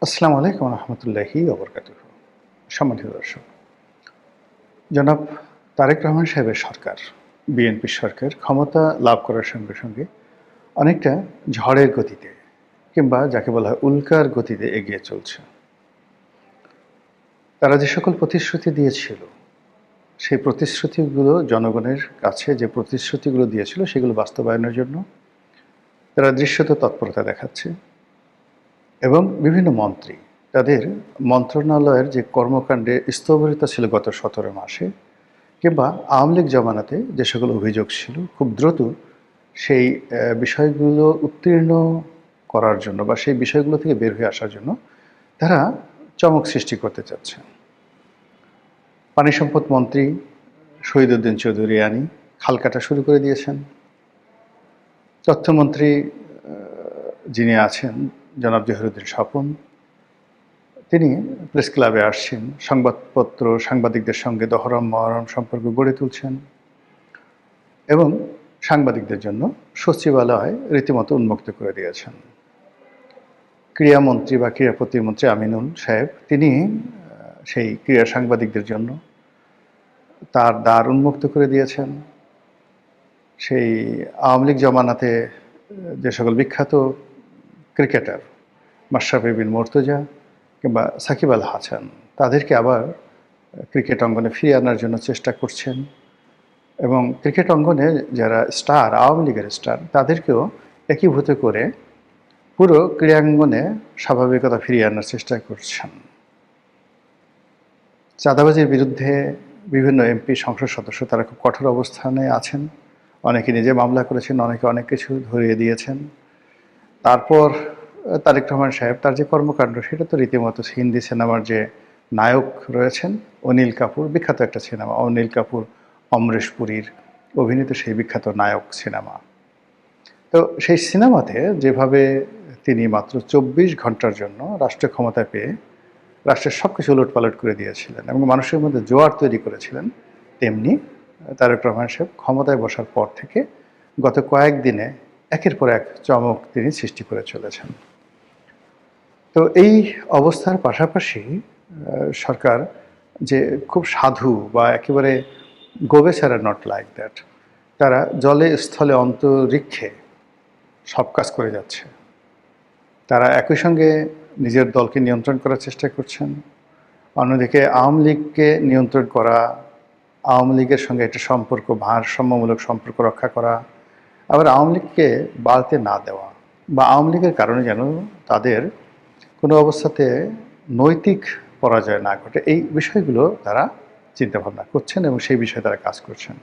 আসসালামু আলাইকুম রহমতুল্লাহি ওবরকাতুহু। সম্মানিত দর্শক, জনাব তারেক রহমান সাহেবের সরকার, বিএনপি সরকার ক্ষমতা লাভ করার সঙ্গে সঙ্গে অনেকটা ঝড়ের গতিতে কিংবা যাকে বলা হয় উল্কার গতিতে এগিয়ে চলছে। তারা যে সকল প্রতিশ্রুতি দিয়েছিল, সেই প্রতিশ্রুতিগুলো জনগণের কাছে যে প্রতিশ্রুতিগুলো দিয়েছিল সেগুলো বাস্তবায়নের জন্য তারা দৃশ্যত তৎপরতা দেখাচ্ছে এবং বিভিন্ন মন্ত্রী তাদের মন্ত্রণালয়ের যে কর্মকাণ্ডে স্থবিরতা ছিল গত ১৭ মাসে কিংবা আওয়ামী লীগ জমানাতে যে সকল অভিযোগ ছিল খুব দ্রুত সেই বিষয়গুলো উত্তীর্ণ করার জন্য বা সেই বিষয়গুলো থেকে বের হয়ে আসার জন্য তারা চমক সৃষ্টি করতে চাচ্ছে। পানি সম্পদ মন্ত্রী শহীদউদ্দিন চৌধুরী রানী খাল কাটা শুরু করে দিয়েছেন। তথ্যমন্ত্রী যিনি আছেন জনাব জহিরুদ্দিন স্বপন, তিনি প্রেস ক্লাবে আসছেন, সংবাদপত্র সাংবাদিকদের সঙ্গে দহরম মহরম সম্পর্ক গড়ে তুলছেন এবং সাংবাদিকদের জন্য সচিবালয় রীতিমতো উন্মুক্ত করে দিয়েছেন। ক্রীড়ামন্ত্রী বা ক্রীড়া প্রতিমন্ত্রী আমিনুল সাহেব, তিনি সেই ক্রীড়া সাংবাদিকদের জন্য তার দ্বার উন্মুক্ত করে দিয়েছেন। সেই আওয়ামী লীগ জমানাতে যে সকল বিখ্যাত ক্রিকেটার মাশরাফি বিন মুর্তজা কিংবা সাকিব আল হাসান, তাদেরকে আবার ক্রিকেট অঙ্গনে ফিরিয়ে আনার জন্য চেষ্টা করছেন এবং ক্রিকেট অঙ্গনে যারা স্টার, আওয়ামী লীগের স্টার, তাদেরকেও একীভূত করে পুরো ক্রীড়াঙ্গনে স্বাভাবিকতা ফিরিয়ে আনার চেষ্টা করছেন। চাঁদাবাজির বিরুদ্ধে বিভিন্ন এমপি, সংসদ সদস্য তারা খুব কঠোর অবস্থানে আছেন। অনেকে নিজে মামলা করেছেন, অনেকে অনেক কিছু ধরিয়ে দিয়েছেন। তারপর তারেক রহমান সাহেব তার যে কর্মকাণ্ড, সেটা তো রীতিমতো হিন্দি সিনেমার যে নায়ক রয়েছেন অনিল কাপুর, বিখ্যাত একটা সিনেমা অনিল কাপুর অমরেশ পুরীর অভিনীত সেই বিখ্যাত নায়ক সিনেমা। তো সেই সিনেমাতে যেভাবে তিনি মাত্র ২৪ ঘন্টার জন্য রাষ্ট্র ক্ষমতায় পেয়ে রাষ্ট্রের সব কিছু উলটপালট করে দিয়েছিলেন এবং মানুষের মধ্যে জোয়ার তৈরি করেছিলেন, তেমনি তারেক রহমান সাহেব ক্ষমতায় বসার পর থেকে গত কয়েকদিনে একের পর এক চমক তিনি সৃষ্টি করে চলেছেন। তো এই অবস্থার পাশাপাশি সরকার যে খুব সাধু বা একেবারে গোবেচারা নট লাইক দ্যাট, তারা জলে স্থলে অন্তরিক্ষে সব কাজ করে যাচ্ছে। তারা একই সঙ্গে নিজের দলকে নিয়ন্ত্রণ করার চেষ্টা করছেন, অন্যদিকে আওয়ামী লীগকে নিয়ন্ত্রণ করা, আওয়ামী লীগের সঙ্গে একটা সম্পর্ক, ভারসাম্যমূলক সম্পর্ক রক্ষা করা, আবার আওয়ামী লীগকে বাড়তে না দেওয়া বা আওয়ামী লীগের কারণে যেন তাদের কোনো অবস্থাতে নৈতিক পরাজয় না ঘটে, এই বিষয়গুলো তারা চিন্তাভাবনা করছেন এবং সেই বিষয়ে তারা কাজ করছেন।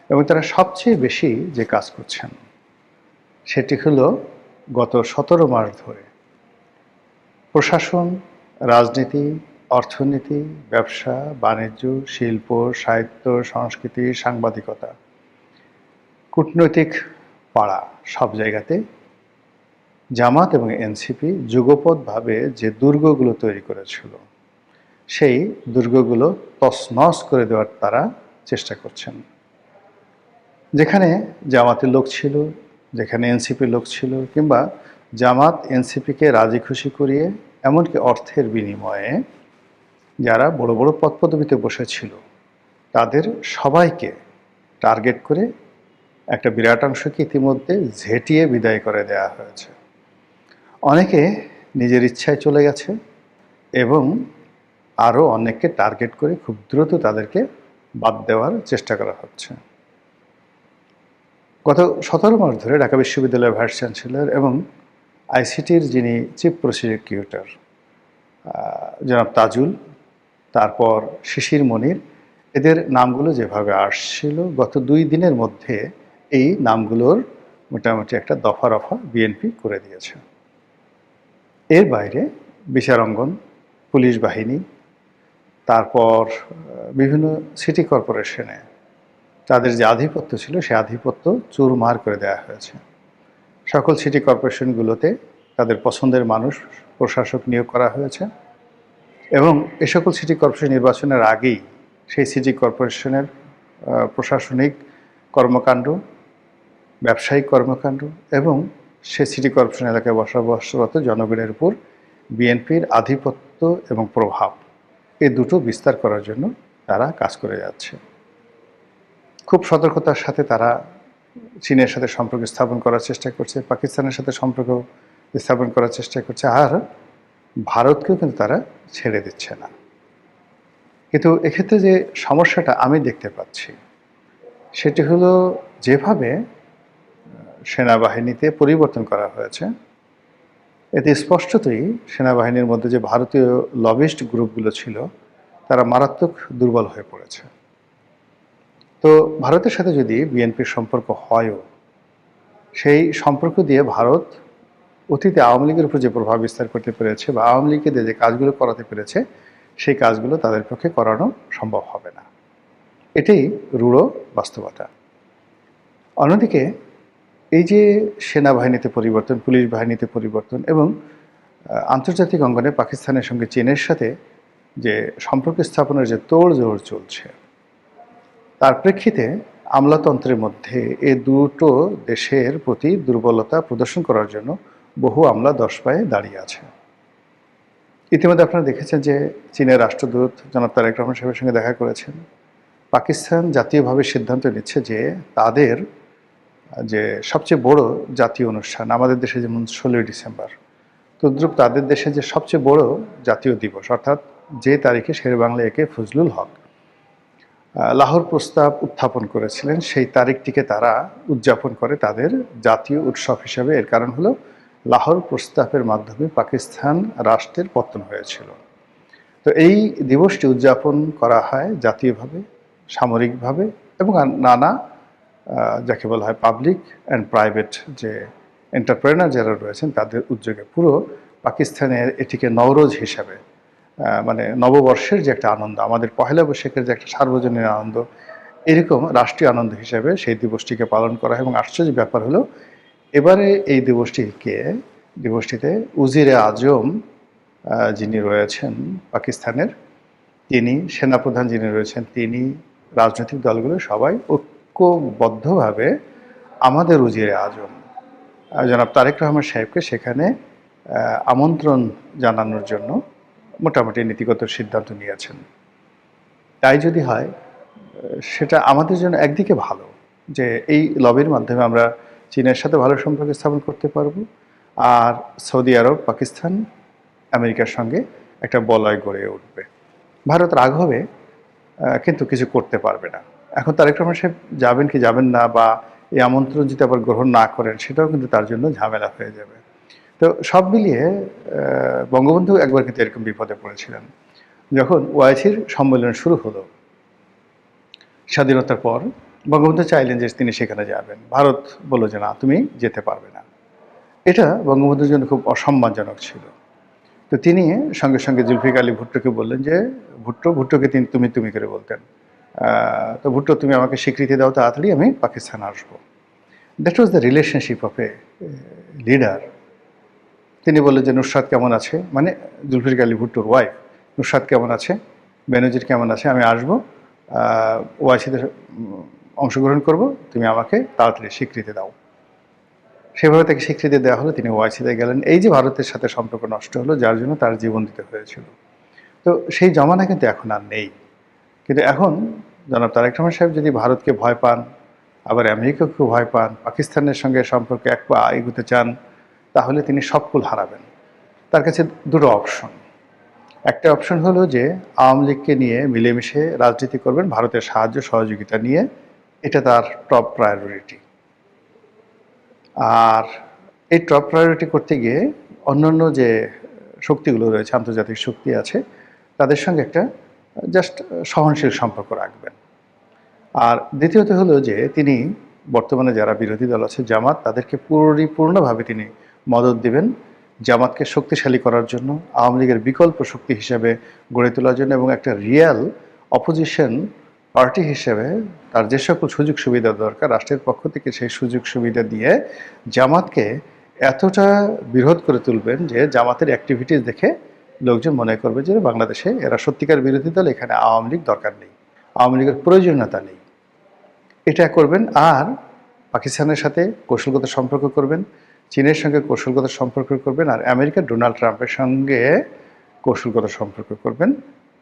এবং তারা সবচেয়ে বেশি যে কাজ করছেন সেটি হলো গত ১৭ মাস ধরে প্রশাসন, রাজনীতি, অর্থনীতি, ব্যবসা বাণিজ্য, শিল্প, সাহিত্য, সংস্কৃতি, সাংবাদিকতা, কূটনৈতিক পাড়া, সব জায়গাতে জামাত এবং এনসিপি যুগপৎভাবে যে দুর্গগুলো তৈরি করেছিল, সেই দুর্গগুলো তছনছ করে দেওয়ার তারা চেষ্টা করছেন। যেখানে জামাতের লোক ছিল, যেখানে এনসিপির লোক ছিল, কিংবা জামাত এনসিপিকে রাজি খুশি করিয়ে এমনকি অর্থের বিনিময়ে যারা বড় বড় পদপদবিতে বসেছিল তাদের সবাইকে টার্গেট করে একটা বিরাট অংশকে ইতিমধ্যে ঝেঁটিয়ে বিদায় করে দেওয়া হয়েছে। অনেকে নিজের ইচ্ছায় চলে গেছে এবং আরও অনেককে টার্গেট করে খুব দ্রুত তাদেরকে বাদ দেওয়ার চেষ্টা করা হচ্ছে। গত ১৭ মাস ধরে ঢাকা বিশ্ববিদ্যালয়ের ভাইস চ্যান্সেলর এবং আইসিটির যিনি চিফ প্রসিকিউটর জনাব তাজুল, তারপর শিশির মনির, এদের নামগুলো যেভাবে আসছিল গত ২ দিনের মধ্যে এই নামগুলোর মোটামুটি একটা দফা রফা বিএনপি করে দিয়েছে। এর বাইরে বিচারাঙ্গন, পুলিশ বাহিনী, তারপর বিভিন্ন সিটি কর্পোরেশনে তাদের যে আধিপত্য ছিল সেই আধিপত্য চুরমার করে দেওয়া হয়েছে। সকল সিটি কর্পোরেশনগুলোতে তাদের পছন্দের মানুষ প্রশাসক নিয়োগ করা হয়েছে এবং এ সকল সিটি কর্পোরেশন নির্বাচনের আগেই সেই সিটি কর্পোরেশনের প্রশাসনিক কর্মকাণ্ড, ব্যবসায়িক কর্মকাণ্ড এবং সে সিটি কর্পোরেশন এলাকায় বসবাসরত জনগণের উপর বিএনপির আধিপত্য এবং প্রভাব এই দুটো বিস্তার করার জন্য তারা কাজ করে যাচ্ছে। খুব সতর্কতার সাথে তারা চীনের সাথে সম্পর্ক স্থাপন করার চেষ্টা করছে, পাকিস্তানের সাথে সম্পর্ক স্থাপন করার চেষ্টা করছে, আর ভারতকেও কিন্তু তারা ছেড়ে দিচ্ছে না। কিন্তু এক্ষেত্রে যে সমস্যাটা আমি দেখতে পাচ্ছি সেটি হলো, যেভাবে সেনাবাহিনীতে পরিবর্তন করা হয়েছে, এতে স্পষ্টতই সেনাবাহিনীর মধ্যে যে ভারতীয় লবিস্ট গ্রুপগুলো ছিল তারা মারাত্মক দুর্বল হয়ে পড়েছে। তো ভারতের সাথে যদি বিএনপির সম্পর্ক হয়ও, সেই সম্পর্ক দিয়ে ভারত অতীতে আওয়ামী লীগের উপর যে প্রভাব বিস্তার করতে পেরেছে বা আওয়ামী লীগকে দিয়ে যে কাজগুলো করাতে পেরেছে সেই কাজগুলো তাদের পক্ষে করানো সম্ভব হবে না। এটাই রূঢ় বাস্তবতা। অন্যদিকে এই যে সেনাবাহিনীতে পরিবর্তন, পুলিশ বাহিনীতে পরিবর্তন এবং আন্তর্জাতিক অঙ্গনে পাকিস্তানের সঙ্গে চীনের সাথে যে সম্পর্ক স্থাপনের যে তোড়জোড় চলছে, তার প্রেক্ষিতে আমলাতন্ত্রের মধ্যে এই দুটো দেশের প্রতি দুর্বলতা প্রদর্শন করার জন্য বহু আমলা 10 পায়ে দাঁড়িয়ে আছে। ইতিমধ্যে আপনারা দেখেছেন যে চীনের রাষ্ট্রদূত জনাব তারেক রহমান সাহেবের সঙ্গে দেখা করেছেন। পাকিস্তান জাতীয়ভাবে সিদ্ধান্ত নিচ্ছে যে তাদের যে সবচেয়ে বড় জাতীয় অনুষ্ঠান, আমাদের দেশে যেমন 16ই ডিসেম্বর, তদ্রূপ তাদের দেশে যে সবচেয়ে বড় জাতীয় দিবস, অর্থাৎ যে তারিখে শেরেবাংলা একে ফজলুল হক লাহোর প্রস্তাব উত্থাপন করেছিলেন, সেই তারিখটিকে তারা উদযাপন করে তাদের জাতীয় উৎসব হিসেবে। এর কারণ হলো লাহোর প্রস্তাবের মাধ্যমে পাকিস্তান রাষ্ট্রের পতন হয়েছিল। তো এই দিবসটি উদযাপন করা হয় জাতীয়ভাবে, সামরিকভাবে এবং নানা যাকে বলা হয় পাবলিক অ্যান্ড প্রাইভেট যে এন্টারপ্রেনার যারা রয়েছেন তাদের উদ্যোগে। পুরো পাকিস্তানের এটিকে নওরোজ হিসাবে, মানে নববর্ষের যে একটা আনন্দ, আমাদের পহেলা বৈশাখের যে একটা সার্বজনীন আনন্দ, এরকম রাষ্ট্রীয় আনন্দ হিসাবে সেই দিবসটিকে পালন করা হয়। এবং আশ্চর্য ব্যাপার হলো, এবারে এই দিবসটিতে উজিরে আজম যিনি রয়েছেন পাকিস্তানের, তিনি সেনাপ্রধান যিনি রয়েছেন, তিনি, রাজনৈতিক দলগুলো সবাই ঐক্যবদ্ধভাবে আমাদের উজিরে আজম জনাব তারেক রহমান সাহেবকে সেখানে আমন্ত্রণ জানানোর জন্য মোটামুটি নীতিগত সিদ্ধান্ত নিয়েছেন। তাই যদি হয় সেটা আমাদের জন্য একদিকে ভালো, যে এই লবির মাধ্যমে আমরা চীনের সাথে ভালো সম্পর্ক স্থাপন করতে পারবো, আর সৌদি আরব, পাকিস্তান, আমেরিকার সঙ্গে একটা বলয় গড়ে উঠবে। ভারত রাগ হবে কিন্তু কিছু করতে পারবে না। এখন তারেক রহমান সাহেব যাবেন কি যাবেন না, বা এই আমন্ত্রণ যদি আবার গ্রহণ না করেন, সেটাও কিন্তু তার জন্য ঝামেলা হয়ে যাবে। তো সব মিলিয়ে বঙ্গবন্ধু একবার কিন্তু এরকম বিপদে পড়েছিলেন। যখন ওআইসির সম্মেলন শুরু হলো স্বাধীনতার পর, বঙ্গবন্ধু চাইলেন যে তিনি সেখানে যাবেন, ভারত বলল যে না, তুমি যেতে পারবে না। এটা বঙ্গবন্ধুর জন্য খুব অসম্মানজনক ছিল। তো তিনি সঙ্গে সঙ্গে জুলফিকার আলী ভুট্টোকে বললেন যে ভুট্টোকে তিনি তুমি করে বলতেন, তো ভুট্টো তুমি আমাকে স্বীকৃতি দাও তাড়াতাড়ি, আমি পাকিস্তান আসবো। That was the relationship of a leader. তিনি বললেন যে নুসরাত কেমন আছে, মানে জুলফিকার আলী ভুট্টোর ওয়াইফ, নুসরাত কেমন আছে, বেনজির কেমন আছে, আমি আসবো, ওআইসিতে অংশগ্রহণ করব, তুমি আমাকে তাড়াতাড়ি স্বীকৃতি দাও। সেভাবে তাকে স্বীকৃতি দেওয়া হলো, তিনি ওআইসিতে গেলেন। এই যে ভারতের সাথে সম্পর্ক নষ্ট হলো, যার জন্য তার জীবন দিতে হয়েছিল। তো সেই জমানা কিন্তু এখন আর নেই। কিন্তু এখন জনাব তারেক রহমান সাহেব যদি ভারতকে ভয় পান, আবার আমেরিকাকেও ভয় পান, পাকিস্তানের সঙ্গে সম্পর্কে এক পা এগোতে চান, তাহলে তিনি সব কুল হারাবেন। তার কাছে দুটো অপশন। একটা অপশন হলো যে আওয়ামী লীগকে নিয়ে মিলেমিশে রাজনীতি করবেন ভারতের সাহায্য সহযোগিতা নিয়ে, এটা তার টপ প্রায়োরিটি। আর এই টপ প্রায়োরিটি করতে গিয়ে অন্যান্য যে শক্তিগুলো রয়েছে, আন্তর্জাতিক শক্তি আছে, তাদের সঙ্গে একটা জাস্ট সহনশীল সম্পর্ক রাখবেন। আর দ্বিতীয়ত হলো যে তিনি বর্তমানে যারা বিরোধী দল আছে, জামাত, তাদেরকে পরিপূর্ণভাবে তিনি মদত দিবেন জামাতকে শক্তিশালী করার জন্য, আওয়ামী লীগের বিকল্প শক্তি হিসেবে গড়ে তোলার জন্য, এবং একটা রিয়েল অপোজিশন পার্টি হিসেবে তার যে সকল সুযোগ সুবিধা দরকার রাষ্ট্রের পক্ষ থেকে, সেই সুযোগ সুবিধা দিয়ে জামাতকে এতটা বিরোধ করে তুলবেন যে জামাতের অ্যাক্টিভিটিস দেখে লোকজন মনে করবে যে বাংলাদেশে এরা সত্যিকার বিরোধী দল, এখানে আওয়ামী লীগ দরকার নেই, আওয়ামী লীগের প্রয়োজনীয়তা নেই। এটা করবেন। আর পাকিস্তানের সাথে কৌশলগত সম্পর্ক করবেন, চীনের সঙ্গে কৌশলগত সম্পর্ক করবেন, আর আমেরিকার ডোনাল্ড ট্রাম্পের সঙ্গে কৌশলগত সম্পর্ক করবেন।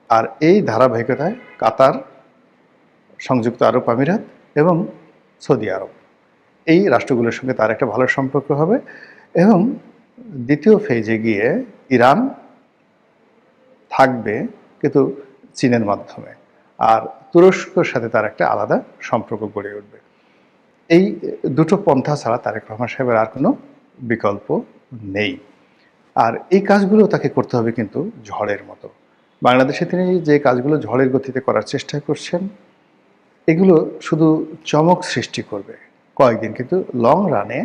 আর এই ধারাবাহিকতায় কাতার, সংযুক্ত আরব আমিরাত এবং সৌদি আরব, এই রাষ্ট্রগুলোর সঙ্গে তার একটা ভালো সম্পর্ক হবে। এবং দ্বিতীয় ফেজে গিয়ে ইরান থাকবে, কিন্তু চীনের মাধ্যমে, আর তুরস্কর সাথে তার একটা আলাদা সম্পর্ক গড়ে উঠবে। এই দুটো পন্থা ছাড়া তারেক রহমান সাহেবের আর কোনো বিকল্প নেই। আর এই কাজগুলো তাকে করতে হবে কিন্তু ঝড়ের মতো। বাংলাদেশে তিনি যে কাজগুলো ঝড়ের গতিতে করার চেষ্টা করছেন, এগুলো শুধু চমক সৃষ্টি করবে কয়েকদিন, কিন্তু লং রানে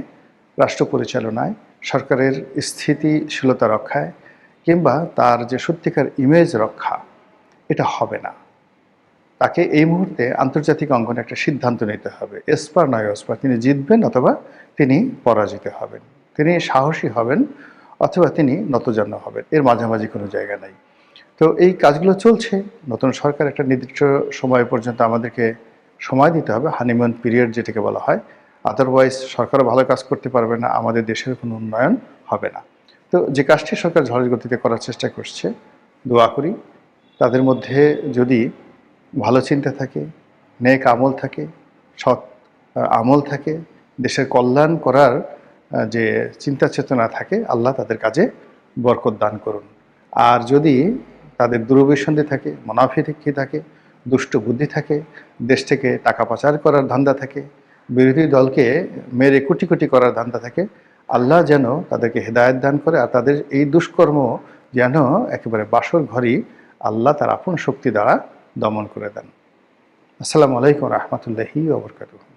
রাষ্ট্র পরিচালনায়, সরকারের স্থিতিশীলতা রক্ষায় কিংবা তার যে সত্যিকার ইমেজ রক্ষা, এটা হবে না। তাকে এই মুহূর্তে আন্তর্জাতিক অঙ্গনে একটা সিদ্ধান্ত নিতে হবে, এসপার নয় ওসপার, তিনি জিতবেন অথবা তিনি পরাজিত হবেন, তিনি সাহসী হবেন অথবা তিনি নতজান্য হবেন, এর মাঝামাঝি কোনো জায়গা নাই। তো এই কাজগুলো চলছে। নতুন সরকার একটা নির্দিষ্ট সময় পর্যন্ত আমাদেরকে সময় দিতে হবে, হানিমুন পিরিয়ড যেটাকে বলা হয়। আদারওয়াইজ সরকারও ভালো কাজ করতে পারবে না, আমাদের দেশের কোনো উন্নয়ন হবে না। তো যে কাজটি সরকার ঝড়ের গতিতে করার চেষ্টা করছে, দোয়া করি তাদের মধ্যে যদি ভালো চিন্তা থাকে, নেক আমল থাকে, সৎ আমল থাকে, দেশের কল্যাণ করার যে চিন্তা চেতনা থাকে, আল্লাহ তাদের কাজে বরকত দান করুন। আর যদি তাদের দুরভিসন্ধি থাকে, মুনাফিকি থাকে, দুষ্ট বুদ্ধি থাকে, দেশ থেকে টাকা পাচার করার ধান্দা থাকে, বিরোধী দলকে মেরে কোটি কোটি করার ধান্দা থাকে, আল্লাহ যেন তাদেরকে হেদায়েত দান করে, আর তাদের এই দুষ্কর্ম যেন একেবারে বাসর ঘরই আল্লাহ তার আপন শক্তি দ্বারা দমন করে দেন। আসসালামু আলাইকুম রহমতুল্লাহি ওয়া বারাকাতুহু।